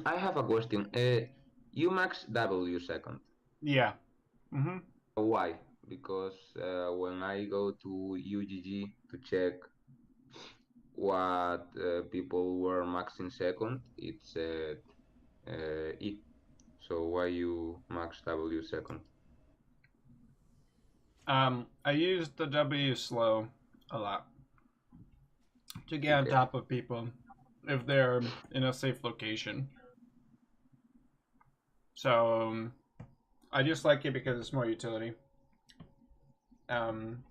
I have a question. You max W second. Yeah. Mm-hmm. Why? Because when I go to UGG to check what people were maxing second, it said E. So why you max W second? I use the W slow a lot to get on Okay. top of people if they're in a safe location. So I just like it because it's more utility. Um,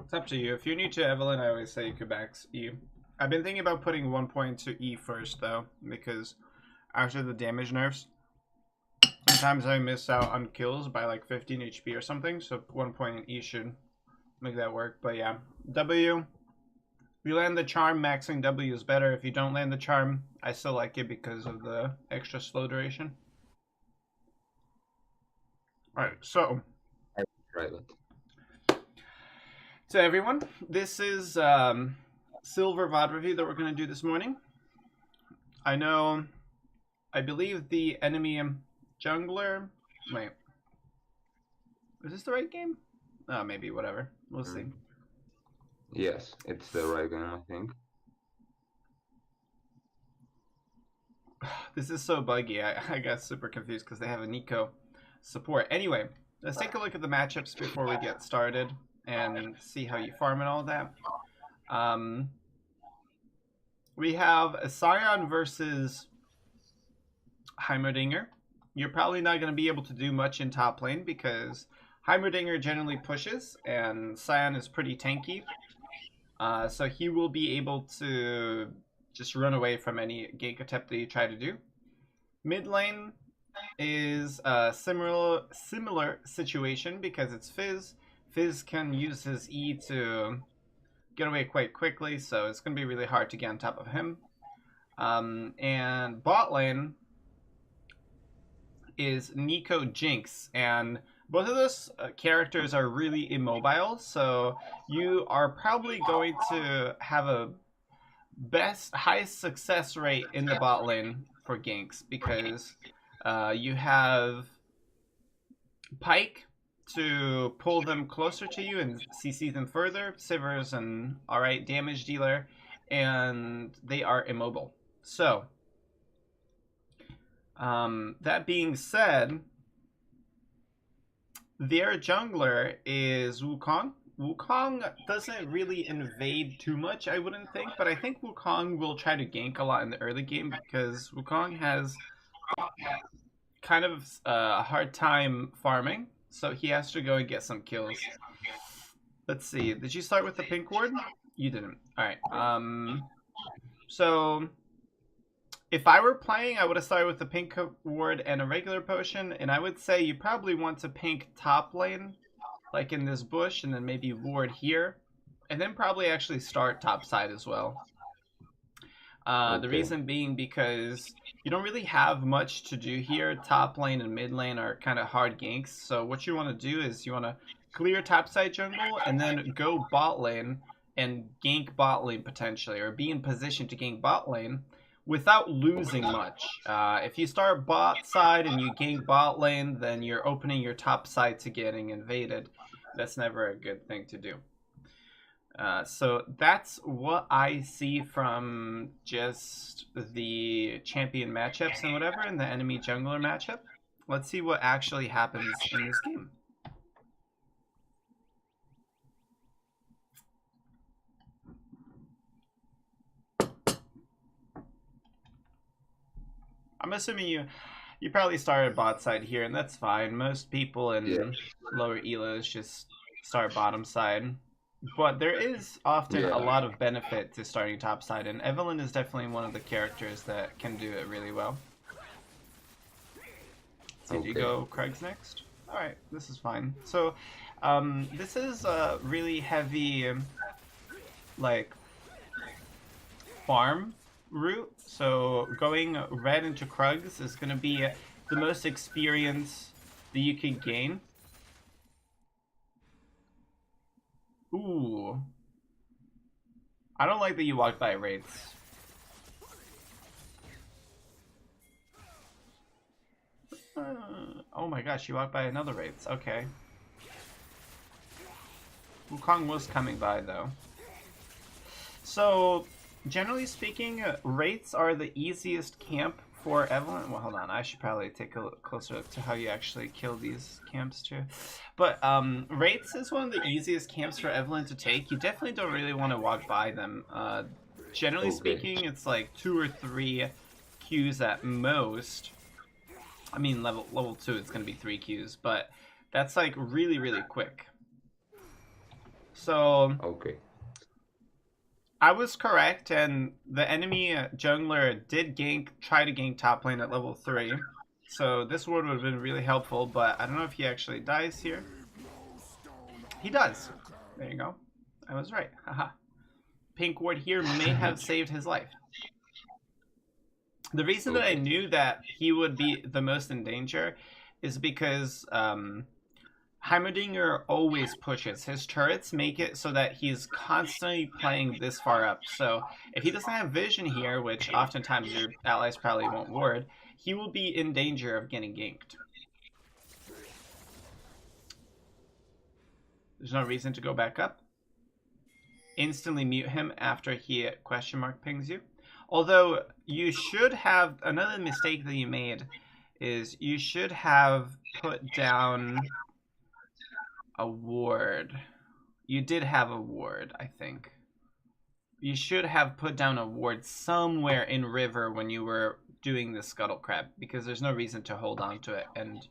it's up to you. If you're new to Evelynn, I always say you could max E. I've been thinking about putting 1 point to E first though, because after the damage nerfs, sometimes I miss out on kills by like 15 HP or something. So 1 point in E should make that work. But yeah, W. If you land the charm, maxing W is better. If you don't land the charm, I still like it because of the extra slow duration. Alright, so I try that. to everyone, this is Silver VOD review that we're going to do this morning. I know, I believe the enemy jungler. Wait, is this the right game? Oh, maybe, whatever. We'll see. Yes, it's the right game, I think. This is so buggy. I got super confused because they have a Nico support. Anyway, let's take a look at the matchups before we get started and see how you farm and all that. We have a Scion versus Heimerdinger. You're probably not going to be able to do much in top lane because Heimerdinger generally pushes and Scion is pretty tanky. So he will be able to just run away from any gank attempt that you try to do. Mid lane is a similar situation because it's Fizz. Fizz can use his E to get away quite quickly, so it's going to be really hard to get on top of him. And bot lane is Nico Jinx, and both of those characters are really immobile, so you are probably going to have a highest success rate in the bot lane for ganks because you have Pike to pull them closer to you and CC them further. Sivir's an alright damage dealer, and they are immobile. So, that being said, their jungler is Wukong. Wukong doesn't really invade too much, I wouldn't think, but I think Wukong will try to gank a lot in the early game because Wukong has kind of a hard time farming, so he has to go and get some kills. Let's see. Did you start with the pink ward? You didn't. All right. So if I were playing, I would have started with the pink ward and a regular potion, and I would say you probably want to pink top lane, like in this bush, and then maybe ward here, and then probably actually start top side as well. The reason being because you don't really have much to do here. Top lane and mid lane are kind of hard ganks. So what you want to do is you want to clear topside jungle and then go bot lane and gank bot lane potentially, or be in position to gank bot lane without losing much. If you start bot side and you gank bot lane, then you're opening your top side to getting invaded. That's never a good thing to do. So that's what I see from just the champion matchups and whatever, and the enemy jungler matchup. Let's see what actually happens in this game. I'm assuming you probably started bot side here, and that's fine. Most people in lower elos just start bottom side. But there is often a lot of benefit to starting top side, and Evelynn is definitely one of the characters that can do it really well. So did you go Craig's next? Alright, this is fine. So, this is a really heavy, like, farm route. So going red into Krugs is going to be the most experience that you can gain. Ooh. I don't like that you walked by Wraiths. Oh my gosh, you walked by another Wraiths. Okay. Wukong was coming by, though. So, generally speaking, Wraiths are the easiest camp for Evelynn. Well, hold on. I should probably take a look closer look to how you actually kill these camps, too. But Wraiths is one of the easiest camps for Evelynn to take. You definitely don't really want to walk by them. Generally speaking, it's like 2 or 3 Qs at most. I mean, level 2, it's going to be 3 Qs, but that's like really, really quick. So, Okay. I was correct, and the enemy jungler did try to gank top lane at level 3. So this ward would have been really helpful, but I don't know if he actually dies here. He does. There you go. I was right. Haha. Pink ward here may have saved his life. The reason that I knew that he would be the most in danger is because Heimerdinger always pushes. His turrets make it so that he's constantly playing this far up. So if he doesn't have vision here, which oftentimes your allies probably won't ward, he will be in danger of getting ganked. There's no reason to go back up. Instantly mute him after he question mark pings you. Although you should have, another mistake that you made is you should have put down a ward. You did have a ward, I think. You should have put down a ward somewhere in river when you were doing the scuttle crab, because there's no reason to hold on to it, and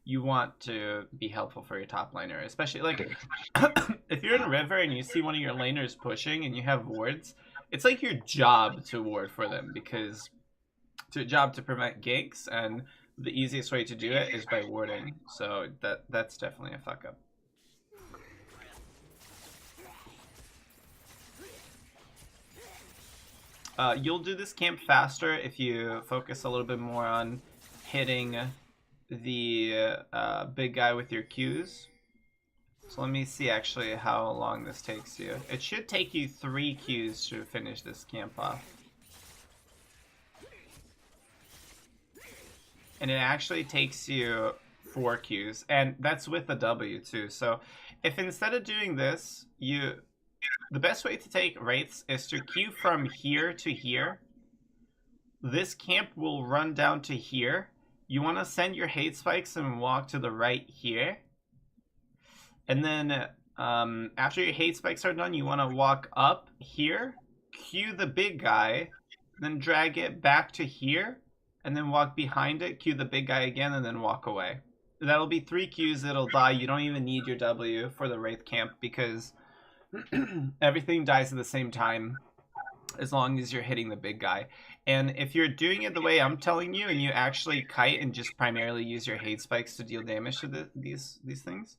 you want to be helpful for your top laner, especially like if you're in river and you see one of your laners pushing and you have wards, it's like your job to ward for them, because it's your job to prevent ganks, and the easiest way to do it is by warding. So that's definitely a fuck up. You'll do this camp faster if you focus a little bit more on hitting the big guy with your Qs. So let me see actually how long this takes you. It should take you 3 Qs to finish this camp off. And it actually takes you 4 Qs, and that's with the W too. So if instead of doing this, the best way to take Wraiths is to queue from here to here. This camp will run down to here. You want to send your hate spikes and walk to the right here. And then after your hate spikes are done, you want to walk up here, queue the big guy, then drag it back to here, and then walk behind it, queue the big guy again, and then walk away. That'll be 3 Qs that'll die. You don't even need your W for the Wraith camp, because everything dies at the same time as long as you're hitting the big guy. And if you're doing it the way I'm telling you, and you actually kite and just primarily use your hate spikes to deal damage to these things,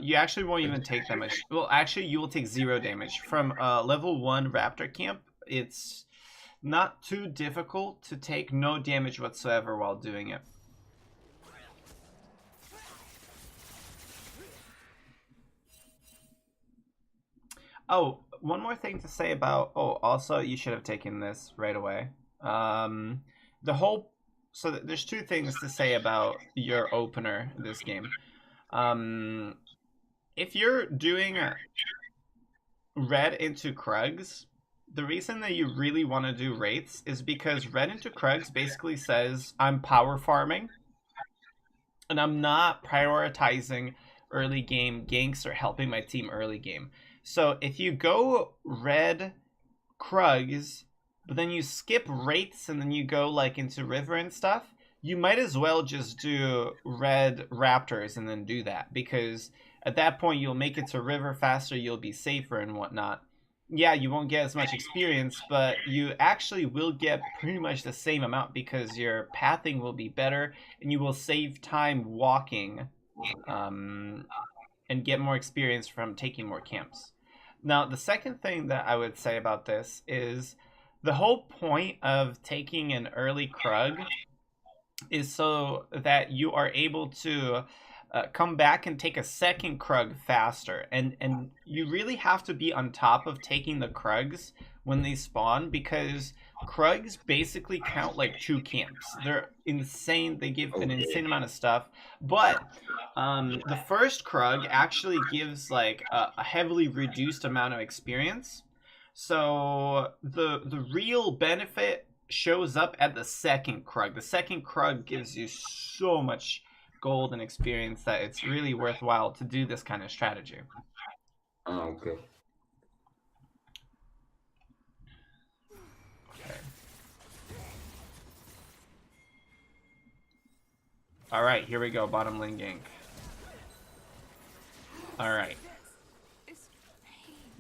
you actually won't even take that much. Well, actually, you will take 0 damage. From level 1 Raptor camp, it's not too difficult to take no damage whatsoever while doing it. Oh, one more thing to say about... Oh, also, you should have taken this right away. So there's 2 things to say about your opener in this game. If you're doing red into Krugs, the reason that you really want to do Wraiths is because red into Krugs basically says, I'm power farming, and I'm not prioritizing early game ganks or helping my team early game. So if you go red Krugs, but then you skip Wraiths and then you go like into river and stuff, you might as well just do red Raptors and then do that, because at that point you'll make it to river faster, you'll be safer and whatnot. Yeah, you won't get as much experience, but you actually will get pretty much the same amount, because your pathing will be better and you will save time walking and get more experience from taking more camps. Now, the second thing that I would say about this is the whole point of taking an early Krug is so that you are able to come back and take a second Krug faster. And you really have to be on top of taking the Krugs when they spawn, because Krugs basically count like 2 camps. They're insane. They give an Okay. insane amount of stuff. But the first Krug actually gives like a heavily reduced amount of experience. So the real benefit shows up at the second Krug. The second Krug gives you so much gold and experience that it's really worthwhile to do this kind of strategy. Okay. Okay. Alright, here we go, bottom lane gank. Alright.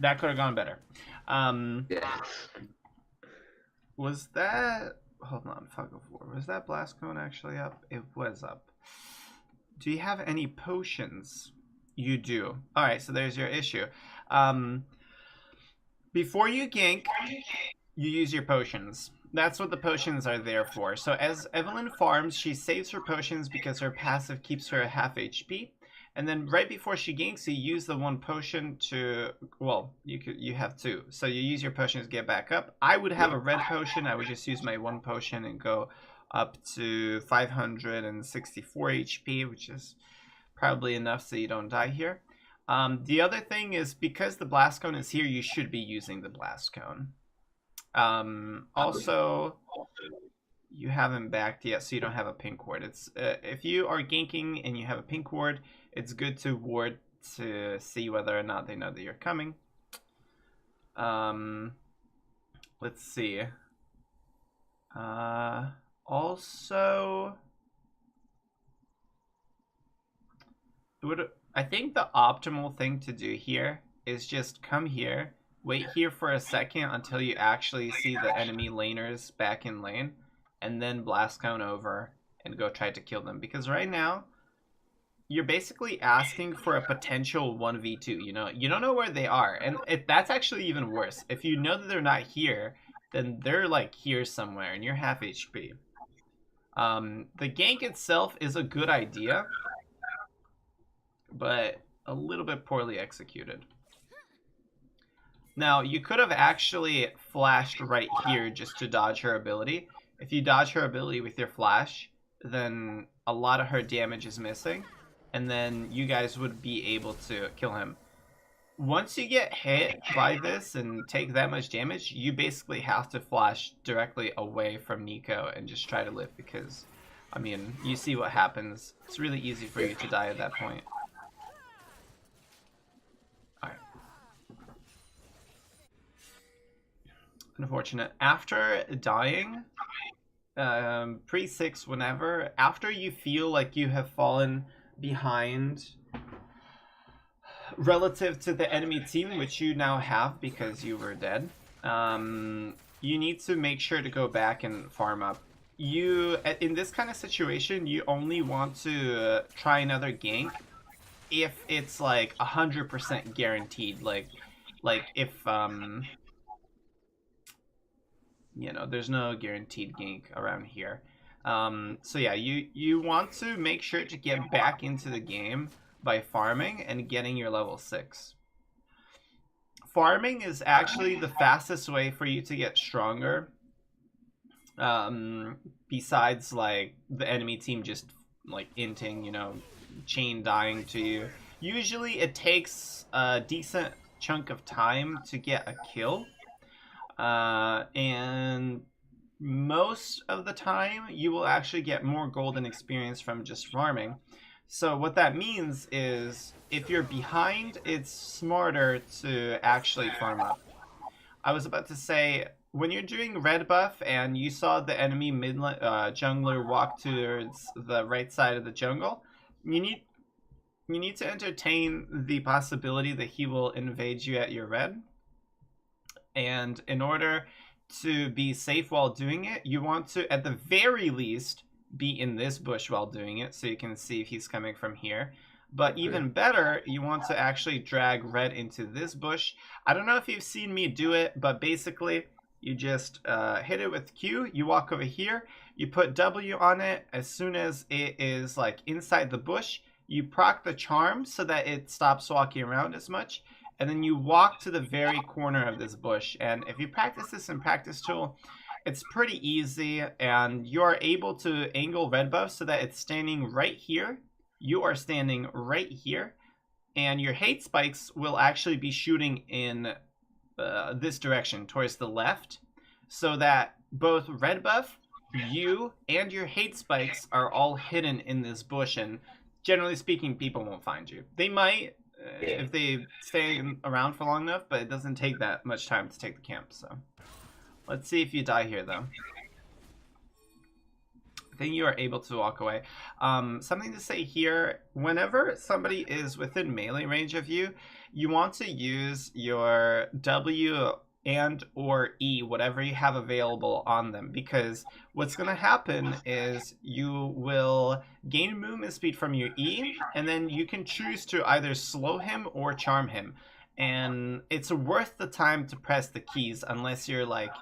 That could have gone better. Yes. Was that... Hold on, Fog of War. Was that Blast Cone actually up? It was up. Do you have any potions? You do. Alright, so there's your issue. Before you gank, you use your potions. That's what the potions are there for. So as Evelynn farms, she saves her potions because her passive keeps her at half HP. And then right before she ganks, you use the 1 potion to, well, you have 2. So you use your potions to get back up. I would have a red potion. I would just use my 1 potion and go up to 564 HP, which is probably enough so you don't die here. The other thing is, because the Blast Cone is here, you should be using the Blast Cone. Also, you haven't backed yet, so you don't have a pink ward. It's if you are ganking and you have a pink ward, it's good to ward to see whether or not they know that you're coming. Let's see. Also, I think the optimal thing to do here is just come here, wait here for a second until you actually see the enemy laners back in lane, and then Blast Cone over and go try to kill them. Because right now, you're basically asking for a potential 1v2, you know? You don't know where they are, and that's actually even worse. If you know that they're not here, then they're like here somewhere, and you're half HP. The gank itself is a good idea, but a little bit poorly executed. Now, you could have actually flashed right here just to dodge her ability. If you dodge her ability with your flash, then a lot of her damage is missing, and then you guys would be able to kill him. Once you get hit by this and take that much damage, you basically have to flash directly away from Nico and just try to live, because, I mean, you see what happens. It's really easy for you to die at that point. Alright. Unfortunate. After dying, pre-6, whenever, after you feel like you have fallen behind relative to the enemy team, which you now have because you were dead, you need to make sure to go back and farm up. In this kind of situation, you only want to try another gank if it's like 100% guaranteed, like if you know, there's no guaranteed gank around here. So yeah, you want to make sure to get back into the game by farming and getting your level 6. Farming is actually the fastest way for you to get stronger. Besides like the enemy team just like inting, you know, chain dying to you. Usually it takes a decent chunk of time to get a kill. And most of the time you will actually get more golden experience from just farming. So what that means is, if you're behind, it's smarter to actually farm up. I was about to say, when you're doing red buff and you saw the enemy jungler walk towards the right side of the jungle, you need to entertain the possibility that he will invade you at your red. And in order to be safe while doing it, you want to, at the very least, be in this bush while doing it, so you can see if he's coming from here. But even better, you want to actually drag red into this bush. I don't know if you've seen me do it, but basically, you just hit it with Q, you walk over here, you put W on it. As soon as it is like inside the bush, you proc the charm so that it stops walking around as much. and then you walk to the very corner of this bush. And if you practice this in practice tool, it's pretty easy, and you're able to angle red buff so that it's standing right here. You are standing right here, and your hate spikes will actually be shooting in this direction towards the left, so that both red buff, you, and your hate spikes are all hidden in this bush, and generally speaking, people won't find you. They might if they stay around for long enough, but it doesn't take that much time to take the camp. So let's see if you die here, though. I think you are able to walk away. Something to say here, whenever somebody is within melee range of you, you want to use your W and or E, whatever you have available on them, because what's going to happen is you will gain movement speed from your E, and then you can choose to either slow him or charm him. And it's worth the time to press the keys unless you're like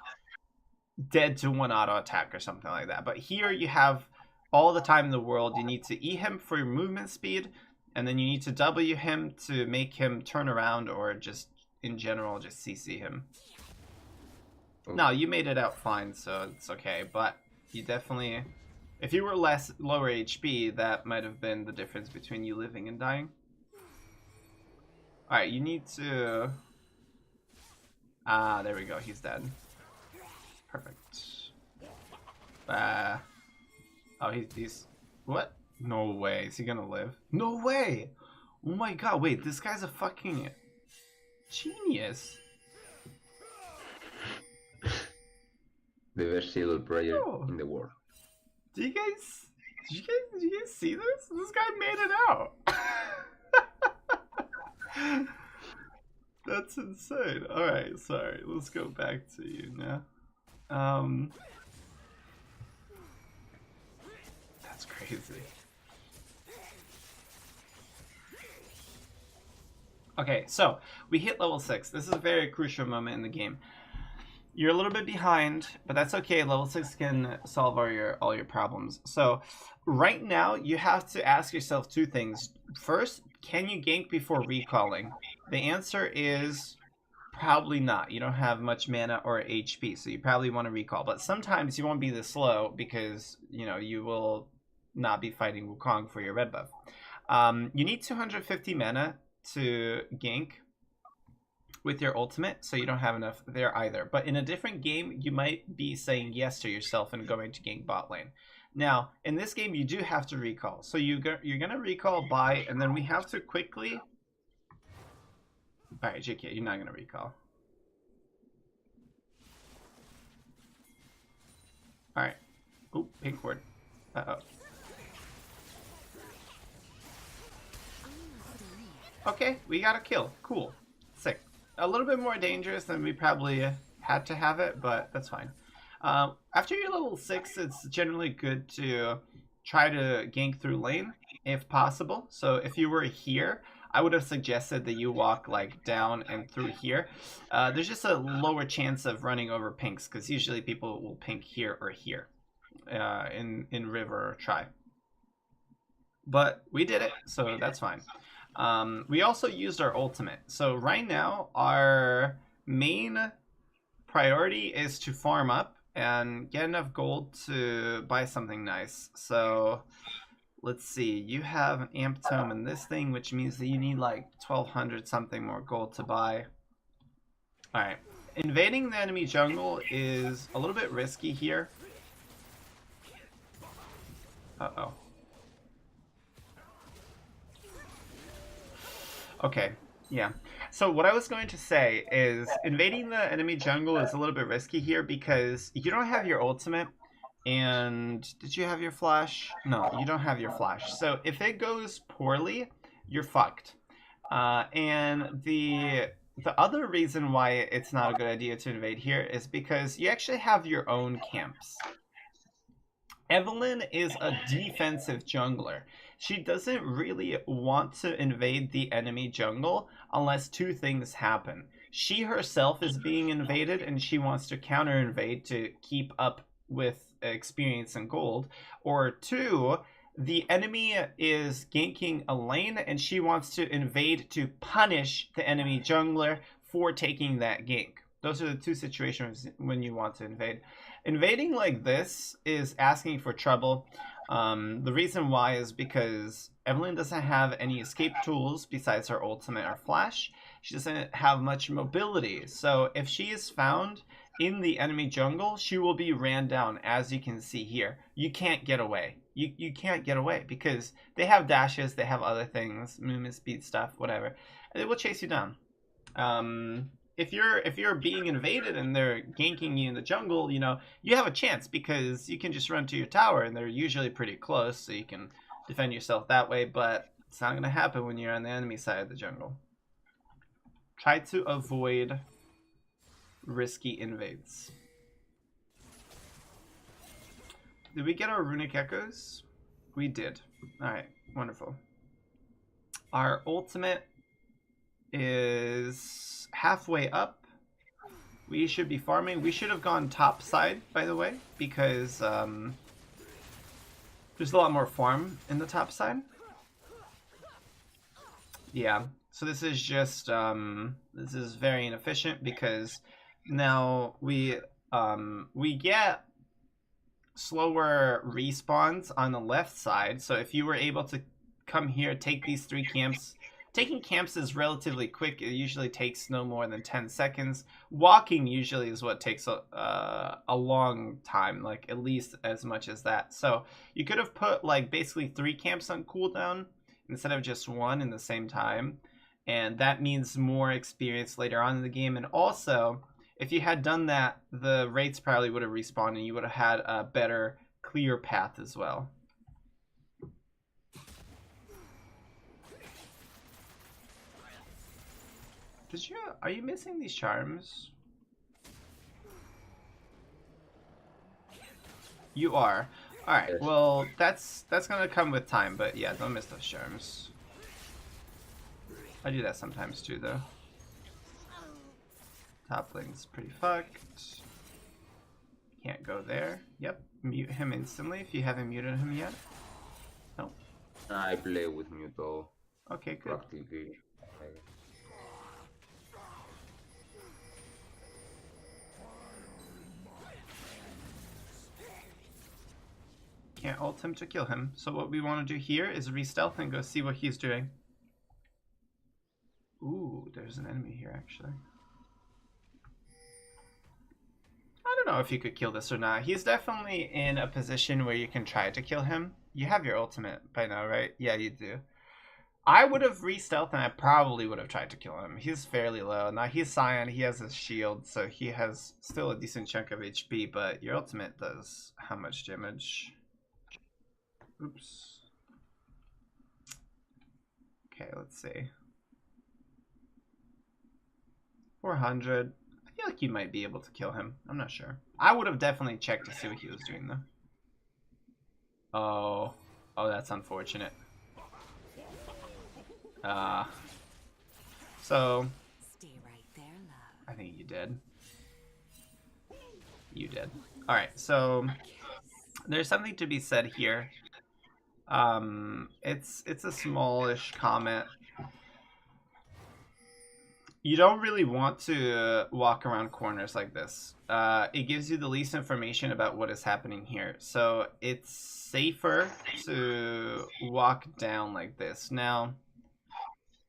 dead to one auto attack or something like that. But here you have all the time in the world. You need to E him for your movement speed, and then you need to W him to make him turn around, or just in general just CC him. No, you made it out fine, so it's okay. But you definitely, if you were lower HP, that might have been the difference between you living and dying. Alright, you need to... Ah, there we go, he's dead. Perfect. Oh, he's... What? No way, is he gonna live? No way! Oh my god, wait, this guy's a fucking genius. The best silver player in the world. Did you guys see this? This guy made it out. That's insane. Alright, sorry. Let's go back to you now. That's crazy. Okay, so we hit level 6. This is a very crucial moment in the game. You're a little bit behind, but that's okay. Level 6 can solve all your problems. So right now, you have to ask yourself two things. First, can you gank before recalling? The answer is probably not. You don't have much mana or HP, so you probably want to recall. But sometimes you won't be this slow because, you know, you will not be fighting Wukong for your red buff. You need 250 mana to gank with your ultimate, so you don't have enough there either. But in a different game, you might be saying yes to yourself and going to gank bot lane. Now, in this game, you do have to recall. So you're going to recall by, and then we have to quickly... Alright, JK, you're not going to recall. Alright. Oh, pink ward. Uh-oh. Okay, we got a kill. Cool. Sick. A little bit more dangerous than we probably had to have it, but that's fine. After you're level 6, it's generally good to try to gank through lane, if possible. So if you were here, I would have suggested that you walk like down and through here. There's just a lower chance of running over pinks, because usually people will pink here or here in river or tri. But we did it, so that's fine. We also used our ultimate. So right now, our main priority is to farm up and get enough gold to buy something nice. So let's see, you have an amp tome in this thing, which means that you need like 1200 something more gold to buy. Alright, invading the enemy jungle is a little bit risky here. Uh-oh. Okay, yeah. So what I was going to say is invading the enemy jungle is a little bit risky here because you don't have your ultimate. And did you have your flash? No, you don't have your flash. So if it goes poorly, you're fucked. And the other reason why it's not a good idea to invade here is because you actually have your own camps. Evelynn is a defensive jungler. She doesn't really want to invade the enemy jungle unless two things happen. She herself is being invaded and she wants to counter invade to keep up with experience and gold, or two, the enemy is ganking a lane and she wants to invade to punish the enemy jungler for taking that gank. Those are the two situations when you want to invade. Invading like this is asking for trouble. The reason why is because Evelynn doesn't have any escape tools besides her ultimate or flash. She doesn't have much mobility. So if she is found in the enemy jungle, she will be ran down, as you can see here. You can't get away. You can't get away because they have dashes, they have other things, movement speed stuff, whatever. And they will chase you down. If you're being invaded and they're ganking you in the jungle, you know, you have a chance because you can just run to your tower and they're usually pretty close, so you can defend yourself that way, but it's not going to happen when you're on the enemy side of the jungle. Try to avoid risky invades. Did we get our runic echoes? We did. Alright, wonderful. Our ultimate is halfway up. We should be farming. We should have gone top side, by the way, because there's a lot more farm in the top side. Yeah, so this is just this is very inefficient because now we get slower respawns on the left side. So if you were able to come here, take these 3 camps. Taking camps is relatively quick. It usually takes no more than 10 seconds. Walking usually is what takes a long time, like at least as much as that. So you could have put like basically 3 camps on cooldown instead of just 1 in the same time. And that means more experience later on in the game. And also, if you had done that, the rates probably would have respawned and you would have had a better clear path as well. Are you missing these charms? You are. Alright, Yes. well, that's gonna come with time, but yeah, don't miss those charms. I do that sometimes too, though. Top lane's pretty fucked. Can't go there. Yep, mute him instantly if you haven't muted him yet. No. I play with mute all. Okay, good. Practically. Can't ult him to kill him. So what we want to do here is re-stealth and go see what he's doing. Ooh, there's an enemy here actually. I don't know if you could kill this or not. He's definitely in a position where you can try to kill him. You have your ultimate by now, right? Yeah, you do. I would have re-stealthed and I probably would have tried to kill him. He's fairly low. Now he's Scion, he has his shield, so he has still a decent chunk of HP, but your ultimate does how much damage? Oops. Okay, let's see. 400. I feel like you might be able to kill him. I'm not sure. I would have definitely checked to see what he was doing, though. Oh. Oh, that's unfortunate. So. Stay right there, love. I think you did. You did. Alright, so. There's something to be said here. It's a smallish comment. You don't really want to walk around corners like this. It gives you the least information about what is happening here. So it's safer to walk down like this. Now,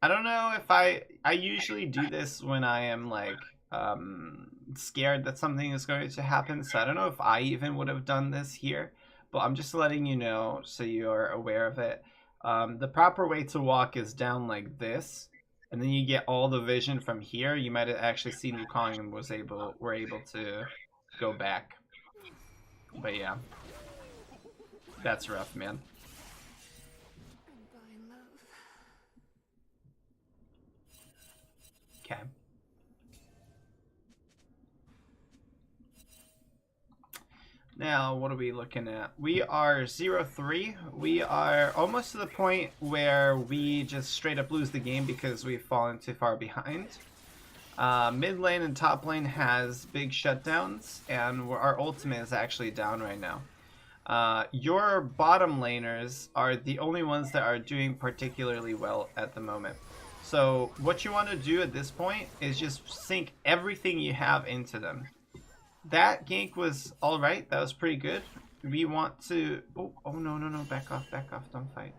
I don't know if I usually do this when I am like scared that something is going to happen. So I don't know if I even would have done this here. But I'm just letting you know so you're aware of it. The proper way to walk is down like this. And then you get all the vision from here. You might have actually seen Wukong and were able to go back. But yeah. That's rough, man. Okay. Now, what are we looking at? We are 0-3. We are almost to the point where we just straight up lose the game because we've fallen too far behind. Mid lane and top lane has big shutdowns, and our ultimate is actually down right now. Your bottom laners are the only ones that are doing particularly well at the moment. So what you want to do at this point is just sink everything you have into them. That gank was alright, that was pretty good. We want to... Oh, no, back off, don't fight.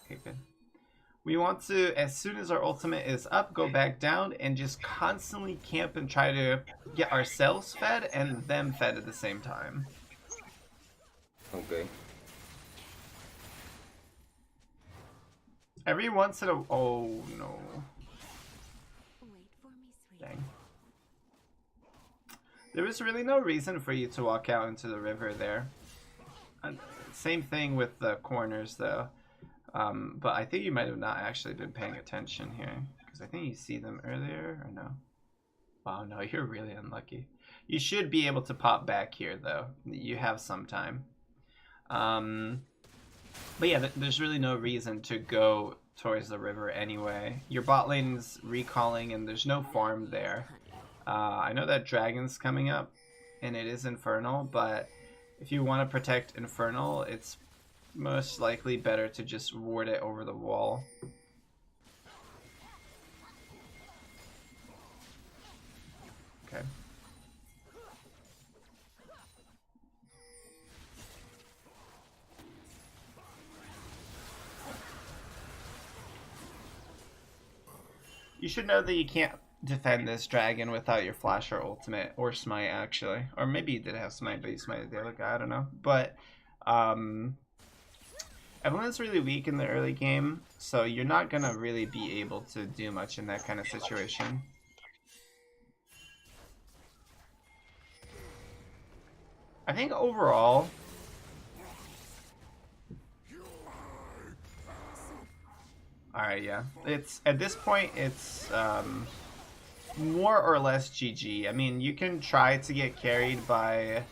Okay, good. We want to, as soon as our ultimate is up, go back down and just constantly camp and try to get ourselves fed and them fed at the same time. Okay. Every once in a... Oh, no. Wait for me, sweet. Dang. There was really no reason for you to walk out into the river there. Same thing with the corners, though. But I think you might have not actually been paying attention here. Because I think you see them earlier, or no? Wow, no, you're really unlucky. You should be able to pop back here, though. You have some time. But yeah, there's really no reason to go towards the river anyway. Your bot lane's recalling and there's no farm there. I know that dragon's coming up and it is Infernal, but if you want to protect Infernal, it's most likely better to just ward it over the wall. Okay. You should know that you can't defend this dragon without your flash or ultimate, or smite actually. Or maybe you did have smite, but you smited the other guy, I don't know. But Evelyn's really weak in the early game, so you're not gonna really be able to do much in that kind of situation. I think overall, alright, yeah. It's at this point it's more or less GG. I mean, you can try to get carried by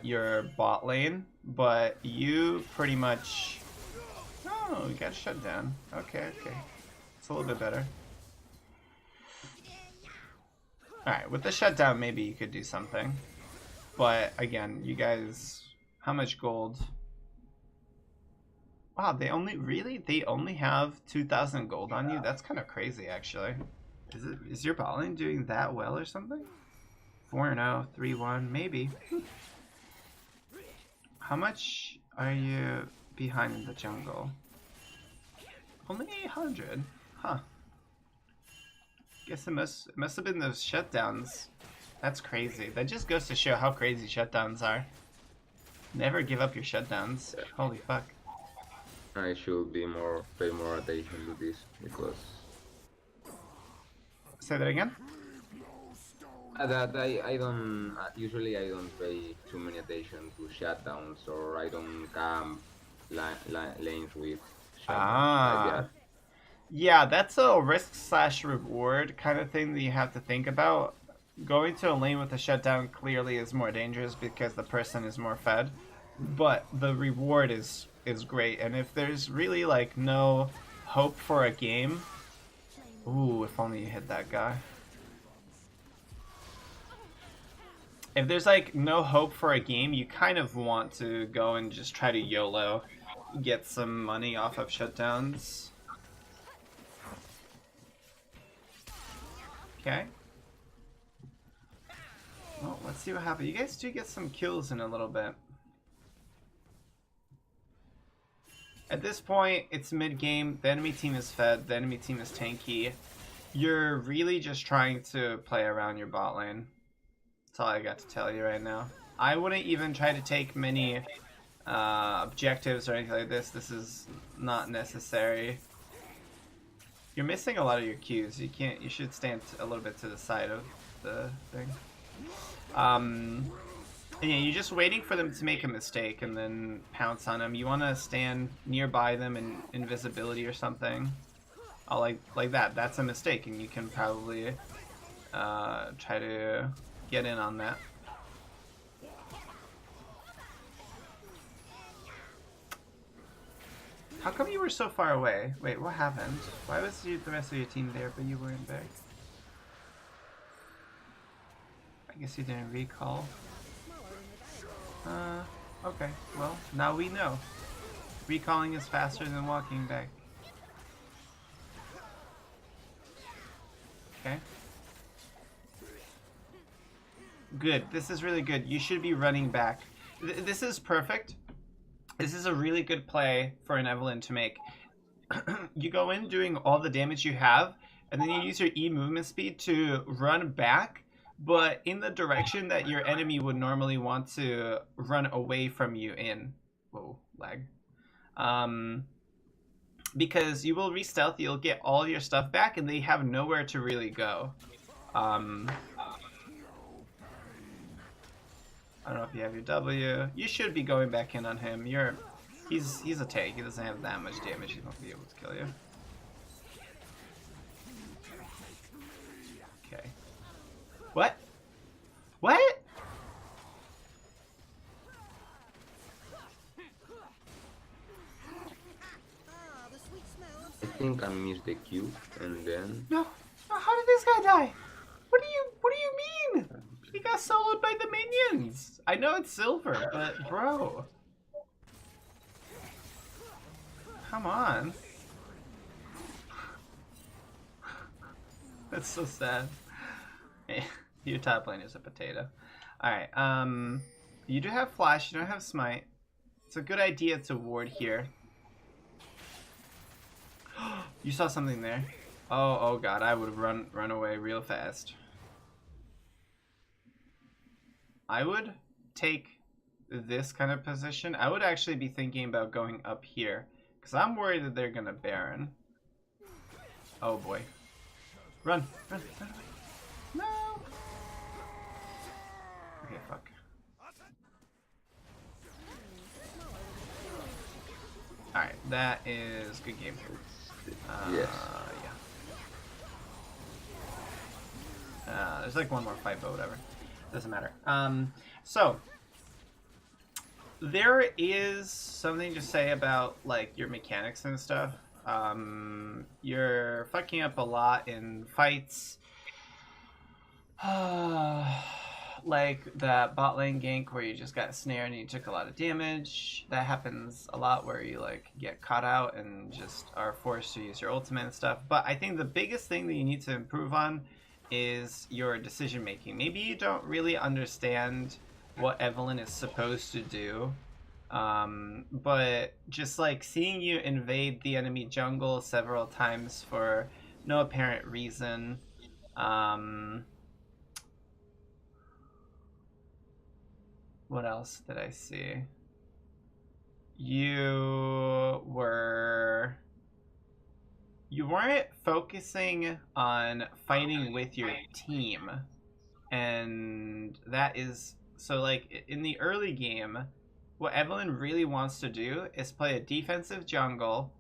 your bot lane, but you pretty much... Oh, you got shut down. Okay. It's a little bit better. Alright, with the shutdown maybe you could do something. But again, you guys... How much gold? Wow, they only have 2,000 gold on you? That's kind of crazy, actually. Is your bot lane doing that well or something? 4-0, 3-1, maybe. How much are you behind in the jungle? Only 800? Huh. Guess it must have been those shutdowns. That's crazy. That just goes to show how crazy shutdowns are. Never give up your shutdowns. Holy fuck. I should pay more attention to this because Say that again? that I don't usually I don't pay too many attention to shutdowns, or I don't camp lanes with shutdowns like that. Yeah, that's a risk/reward kind of thing that you have to think about. Going to a lane with a shutdown clearly is more dangerous because the person is more fed, but the reward is great. And if there's really like no hope for a game, ooh, if only you hit that guy. If there's like no hope for a game, you kind of want to go and just try to YOLO, get some money off of shutdowns. Okay. Well, let's see what happens. You guys do get some kills in a little bit. At this point, it's mid-game. The enemy team is fed. The enemy team is tanky. You're really just trying to play around your bot lane. That's all I got to tell you right now. I wouldn't even try to take many objectives or anything like this. This is not necessary. You're missing a lot of your Qs. You should stand a little bit to the side of the thing. And yeah, you're just waiting for them to make a mistake and then pounce on them. You want to stand nearby them in invisibility or something. Oh, like that. That's a mistake, and you can probably try to get in on that. How come you were so far away? Wait, what happened? Why was the rest of your team there, but you weren't there? I guess you didn't recall. Okay. Okay, well, now we know. Recalling is faster than walking back. Okay. Good. This is really good. You should be running back. This is perfect. This is a really good play for an Evelynn to make. You go in doing all the damage you have, and then you use your E movement speed to run back, but in the direction that your enemy would normally want to run away from you in. Whoa, lag. Because you will re-stealth, you'll get all your stuff back, and they have nowhere to really go. I don't know if you have your W. You should be going back in on him. He's a tank. He doesn't have that much damage. He's not gonna be able to kill you. Okay. What? What? I think I missed the Q, and then... No. How did this guy die? What do you mean? He got soloed by the minions. I know it's silver, but bro. Come on. That's so sad. Your top lane is a potato. Alright, you do have flash, you don't have smite. It's a good idea to ward here. You saw something there. Oh god, I would have run away real fast. I would take this kind of position. I would actually be thinking about going up here, because I'm worried that they're gonna Baron. Oh boy. Run away. No! Okay, fuck. Alright, that is good game. Yes. Yeah. There's like one more fight, but whatever. Doesn't matter. So there is something to say about like your mechanics and stuff. You're fucking up a lot in fights. Like that bot lane gank where you just got snared and you took a lot of damage. That happens a lot where you like get caught out and just are forced to use your ultimate and stuff. But I think the biggest thing that you need to improve on is your decision making. Maybe you don't really understand what Evelynn is supposed to do. But just like seeing you invade the enemy jungle several times for no apparent reason. What else did I see? You weren't focusing on fighting with your team. And that is, so like in the early game, what Evelynn really wants to do is play a defensive jungle,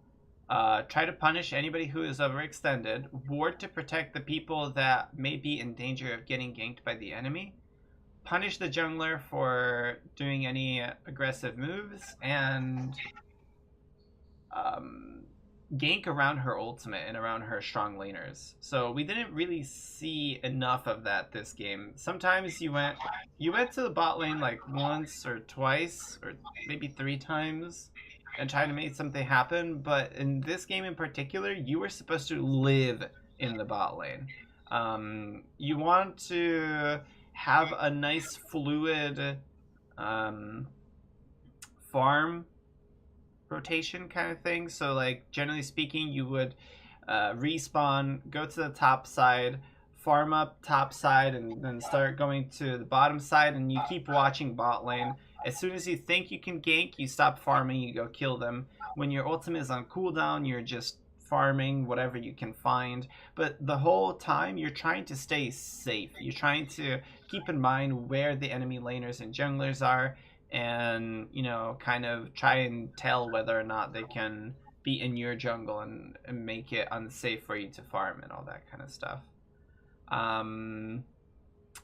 try to punish anybody who is overextended, ward to protect the people that may be in danger of getting ganked by the enemy, punish the jungler for doing any aggressive moves, and gank around her ultimate and around her strong laners. So we didn't really see enough of that this game. Sometimes you went to the bot lane like once or twice or maybe 3 times and tried to make something happen, but in this game in particular, you were supposed to live in the bot lane. You want to have a nice fluid farm rotation kind of thing. So like generally speaking, you would respawn, go to the top side, farm up top side, and then start going to the bottom side, and you keep watching bot lane. As soon as you think you can gank, you stop farming, you go kill them. When your ultimate is on cooldown, you're just farming whatever you can find, but the whole time you're trying to stay safe. You're trying to keep in mind where the enemy laners and junglers are, and you know, kind of try and tell whether or not they can be in your jungle and make it unsafe for you to farm and all that kind of stuff.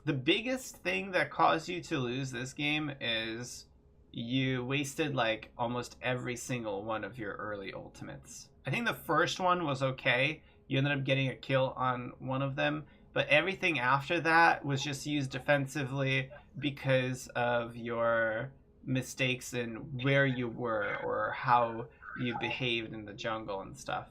The biggest thing that caused you to lose this game is you wasted like almost every single one of your early ultimates. I think the first one was okay. You ended up getting a kill on one of them, but everything after that was just used defensively because of your mistakes in where you were or how you behaved in the jungle and stuff.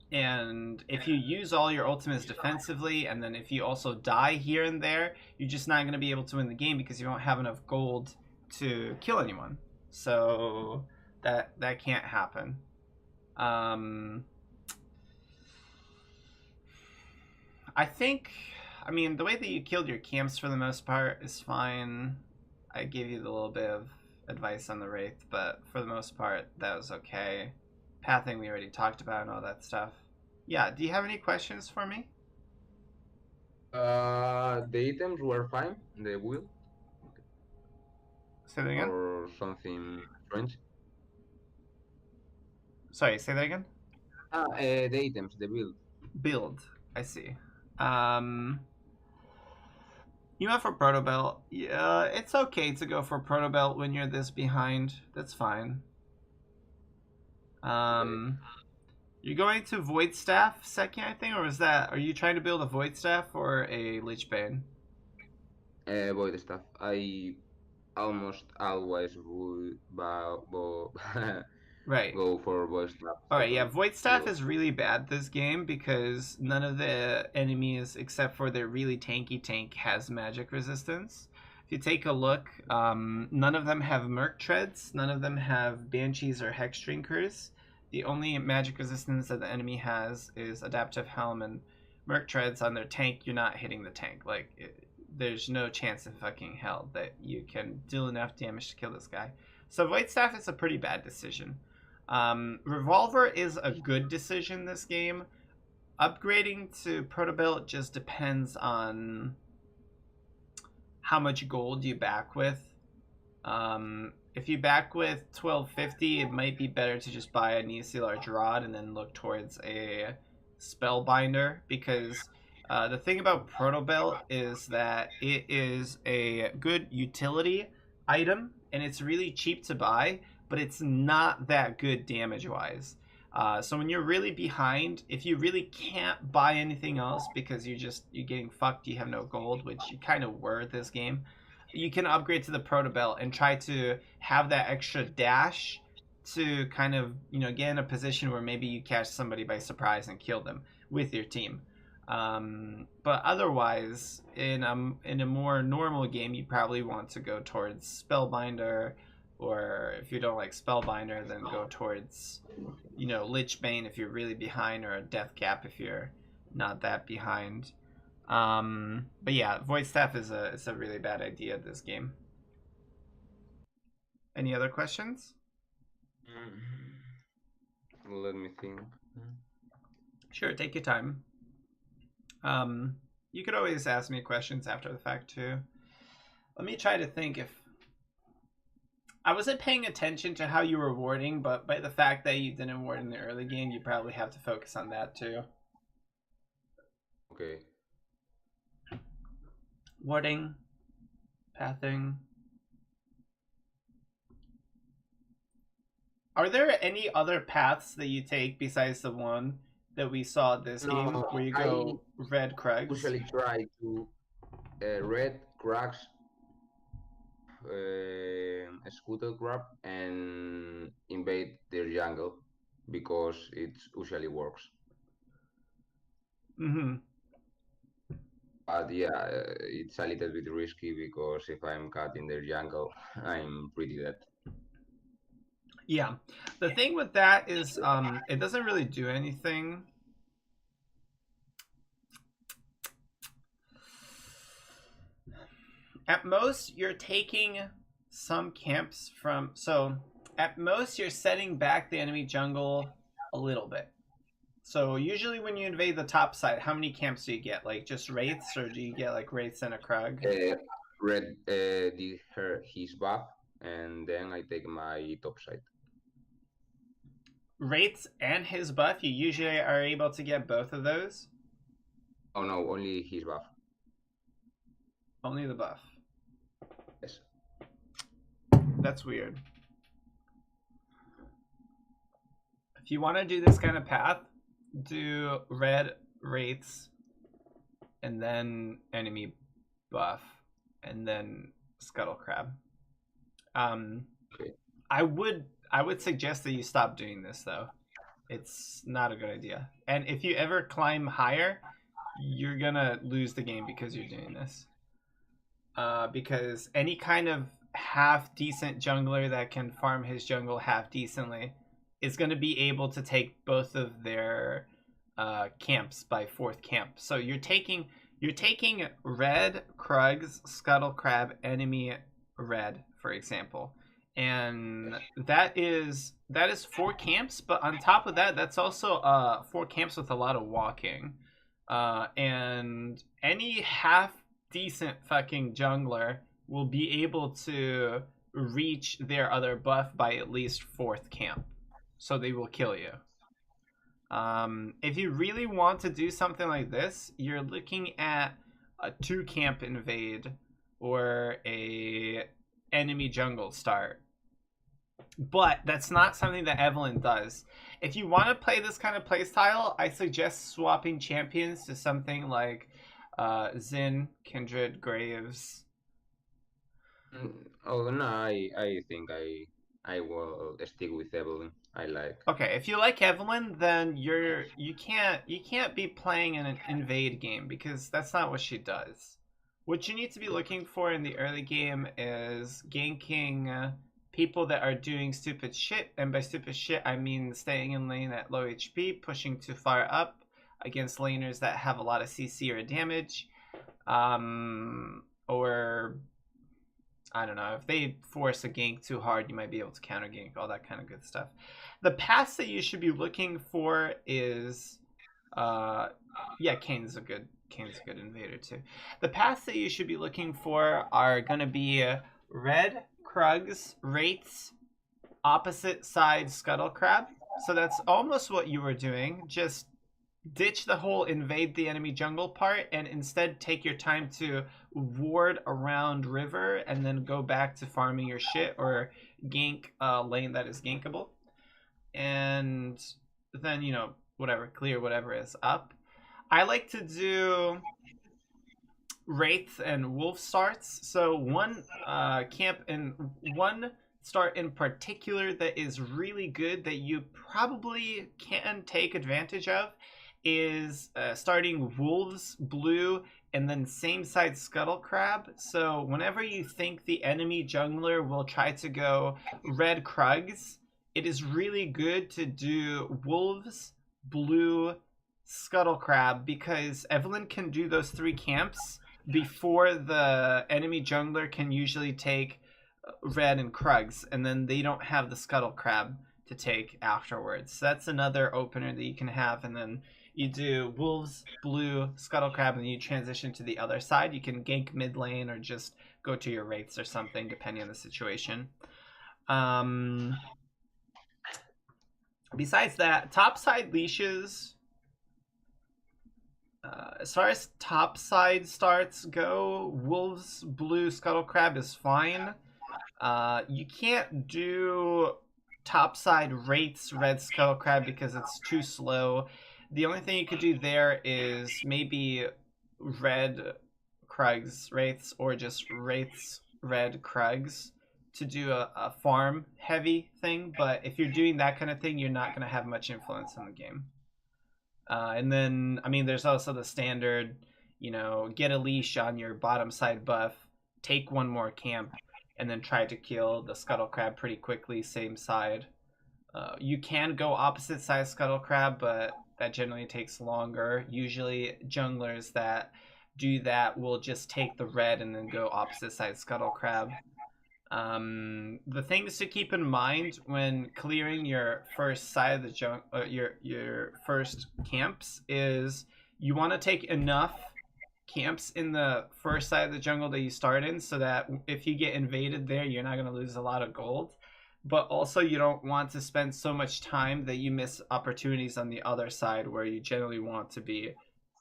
And if you use all your ultimates defensively, and then if you also die here and there, you're just not going to be able to win the game because you don't have enough gold to kill anyone. So that can't happen. I think, I mean, the way that you killed your camps for the most part is fine. I gave you a little bit of advice on the Wraith, but for the most part, that was okay. Pathing we already talked about and all that stuff. Yeah, do you have any questions for me? The items were fine. The wheel Say that again? or something strange. Sorry, say that again? The items, the build. Build. I see. You went for Proto Belt. Yeah, it's okay to go for Proto Belt when you're this behind. That's fine. You're going to Void Staff second, I think, or is that? Are you trying to build a Void Staff or a Lich Bane? Void stuff. I almost always would Right. go for void stuff. Alright, yeah, Void Staff is really bad this game because none of the enemies, except for their really tanky tank, has magic resistance. If you take a look, none of them have Merc Treads, none of them have Banshees or Hex Drinkers. The only magic resistance that the enemy has is Adaptive Helm and Merc Treads on their tank. You're not hitting the tank. There's no chance in fucking hell that you can deal enough damage to kill this guy. So Void Staff is a pretty bad decision. Revolver is a good decision this game. Upgrading to Protobelt just depends on how much gold you back with. If you back with 1250, it might be better to just buy a Nisi Large Rod and then look towards a Spellbinder, because the thing about Protobelt is that it is a good utility item and it's really cheap to buy, but it's not that good damage-wise. So when you're really behind, if you really can't buy anything else because you're getting fucked, you have no gold, which you kind of were this game, you can upgrade to the Protobelt and try to have that extra dash to kind of, get in a position where maybe you catch somebody by surprise and kill them with your team. But otherwise, in a more normal game, you probably want to go towards Spellbinder, or if you don't like Spellbinder, then go towards, Lich Bane if you're really behind, or a Death Cap if you're not that behind. But yeah, Void Staff is a really bad idea this game. Any other questions? Let me think. Sure, take your time. You could always ask me questions after the fact too. Let me try to think if I wasn't paying attention to how you were warding, but by the fact that you didn't ward in the early game, you probably have to focus on that too. Okay. Warding, pathing. Are there any other paths that you take besides the one that we saw this game, where you go red Krugs? Usually try to red Krugs, scooter grab, and invade their jungle, because it usually works. But yeah, it's a little bit risky because if I'm caught in their jungle, I'm pretty dead. Yeah, the thing with that is it doesn't really do anything. At most, you're taking some camps from... So, at most, you're setting back the enemy jungle a little bit. So, usually when you invade the top side, how many camps do you get? Like, just Wraiths, or do you get, like, Wraiths and a Krug? Red his buff, and then I take my top side. Wraiths and his buff, you usually are able to get both of those? Oh no, only his buff. Only the buff. Yes. That's weird. If you want to do this kind of path, do red Wraiths, and then enemy buff, and then Scuttle Crab. Okay. I would suggest that you stop doing this though. It's not a good idea. And if you ever climb higher, you're gonna lose the game because you're doing this. Because any kind of half decent jungler that can farm his jungle half decently is going to be able to take both of their camps by fourth camp. So you're taking red Krugs, Scuttle Crab, enemy red, for example, and that is 4 camps. But on top of that, that's also 4 camps with a lot of walking, and any half decent fucking jungler will be able to reach their other buff by at least 4th camp. So they will kill you. If you really want to do something like this, you're looking at a 2 camp invade or a enemy jungle start. But that's not something that Evelynn does. If you want to play this kind of playstyle, I suggest swapping champions to something like Xin, Kindred, Graves. Oh no, I think I will stick with Evelynn. I like. Okay, if you like Evelynn, then you can't be playing an invade game because that's not what she does. What you need to be looking for in the early game is ganking people that are doing stupid shit, and by stupid shit I mean staying in lane at low HP, pushing too far up against laners that have a lot of CC or damage, or I don't know, if they force a gank too hard, you might be able to counter gank, all that kind of good stuff. The paths that you should be looking for is, yeah, Kane's a good invader too. The paths that you should be looking for are going to be red Krugs, Wraiths, opposite side Scuttle Crab. So that's almost what you were doing. Just ditch the whole invade the enemy jungle part and instead take your time to ward around river and then go back to farming your shit or gank a lane that is gankable. And then, you know, whatever, clear whatever is up. I like to do Wraith and Wolf starts. So one camp and one start in particular that is really good that you probably can take advantage of is starting Wolves blue and then same side Scuttle Crab. So whenever you think the enemy jungler will try to go red Krugs, it is really good to do Wolves blue Scuttle Crab because Evelynn can do those 3 camps before the enemy jungler can usually take red and Krugs, and then they don't have the Scuttle Crab to take afterwards. So that's another opener that you can have, and then you do Wolves, Blue, Scuttle Crab, and you transition to the other side. You can gank mid lane or just go to your Wraiths or something, depending on the situation. Besides that, top side leashes, as far as top side starts go, Wolves, Blue, Scuttle Crab is fine. You can't do top side Wraiths, Red Scuttle Crab because it's too slow. The only thing you could do there is maybe Red Krugs Wraiths or just Wraiths Red Krugs to do a farm heavy thing. But if you're doing that kind of thing, you're not going to have much influence in the game. And then, I mean, there's also the standard, you know, get a leash on your bottom side buff, take 1 more camp, and then try to kill the Scuttle Crab pretty quickly, same side. You can go opposite side Scuttle Crab, but that generally takes longer. Usually junglers that do that will just take the red and then go opposite side Scuttle Crab. The things to keep in mind when clearing your first side of the your first camps is you want to take enough camps in the first side of the jungle that you start in so that if you get invaded there, you're not going to lose a lot of gold. But also you don't want to spend so much time that you miss opportunities on the other side where you generally want to be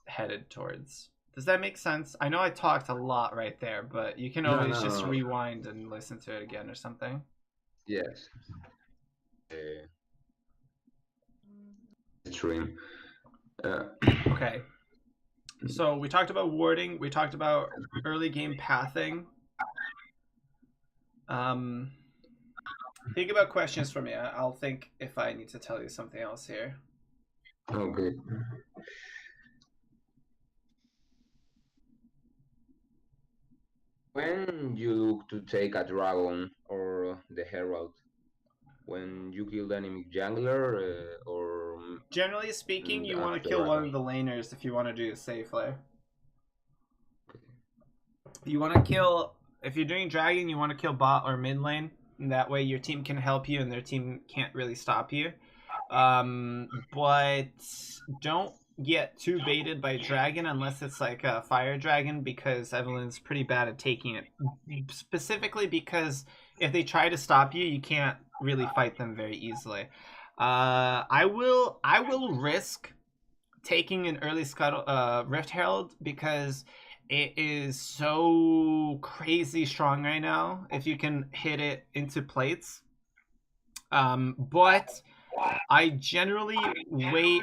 headed towards. Does that make sense? I know I talked a lot right there, but you can always just rewind and listen to it again or something. Yes. Stream. Okay. So we talked about warding. We talked about early game pathing. Think about questions for me. I'll think if I need to tell you something else here. Okay. When you look to take a dragon or the herald, when you kill the enemy jungler or Generally speaking, you want to after kill one a... of the laners if you want to do it safely. You want to kill, if you're doing dragon, you want to kill bot or mid lane. And that way your team can help you and their team can't really stop you. But don't get too baited by dragon unless it's like a fire dragon, because Evelyn's pretty bad at taking it. Specifically because if they try to stop you, you can't really fight them very easily. I will risk taking an early Rift Herald because it is so crazy strong right now if you can hit it into plates. But I generally wait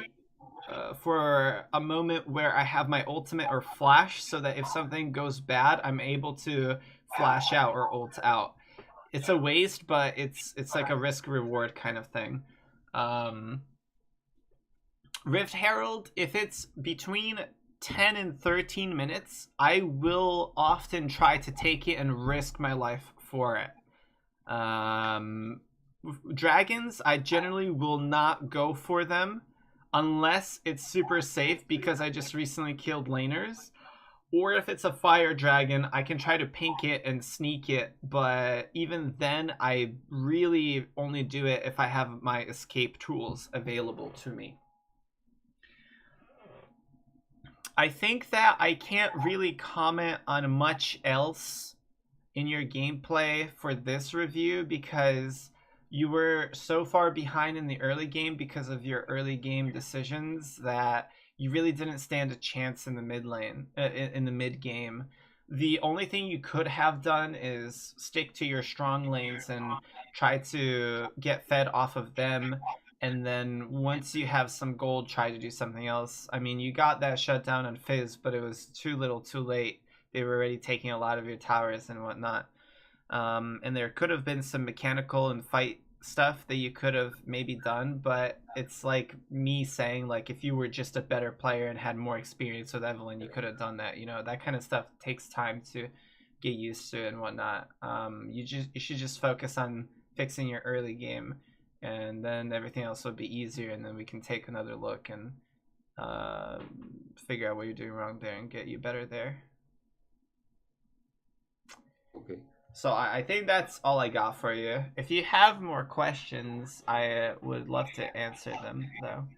for a moment where I have my ultimate or flash, so that if something goes bad, I'm able to flash out or ult out. It's a waste, but it's like a risk reward kind of thing. Rift Herald, if it's between 10 and 13 minutes, I will often try to take it and risk my life for it. Dragons, I generally will not go for them unless it's super safe, because I just recently killed laners. Or if it's a fire dragon, I can try to pink it and sneak it, but even then, I really only do it if I have my escape tools available to me. I think that I can't really comment on much else in your gameplay for this review, because you were so far behind in the early game because of your early game decisions that you really didn't stand a chance in the mid lane, in the mid game. The only thing you could have done is stick to your strong lanes and try to get fed off of them, and then once you have some gold, try to do something else. I mean, you got that shutdown on Fizz, but it was too little too late. They were already taking a lot of your towers and whatnot. And there could have been some mechanical and fight stuff that you could have maybe done, but it's like me saying, like, if you were just a better player and had more experience with Evelynn, you could have done that. You know, that kind of stuff takes time to get used to and whatnot. You should just focus on fixing your early game, and then everything else will be easier, and then we can take another look and figure out what you're doing wrong there and get you better there. Okay. So I think that's all I got for you. If you have more questions, I would love to answer them, though.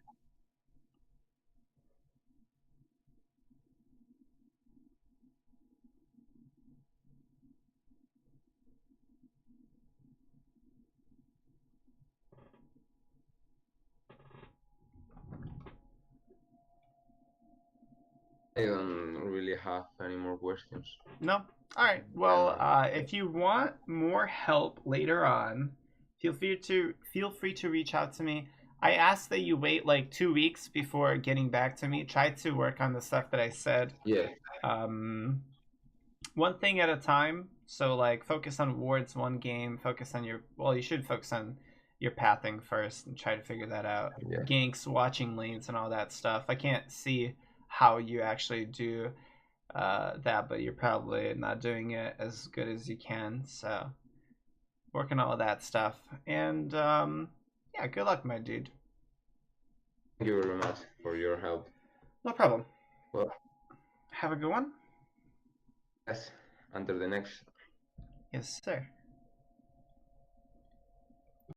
I don't really have any more questions. No? Alright, well, if you want more help later on, feel free to reach out to me. I ask that you wait like 2 weeks before getting back to me. Try to work on the stuff that I said. Yeah. One thing at a time. So like focus on wards one game, focus on your, well, you should focus on your pathing first and try to figure that out. Yeah. Ganks, watching lanes and all that stuff. I can't see how you actually do that, but you're probably not doing it as good as you can. So work on all of that stuff. And yeah, good luck, my dude. Thank you very much for your help. No problem. Well, have a good one. yes, until the next. Yes, sir.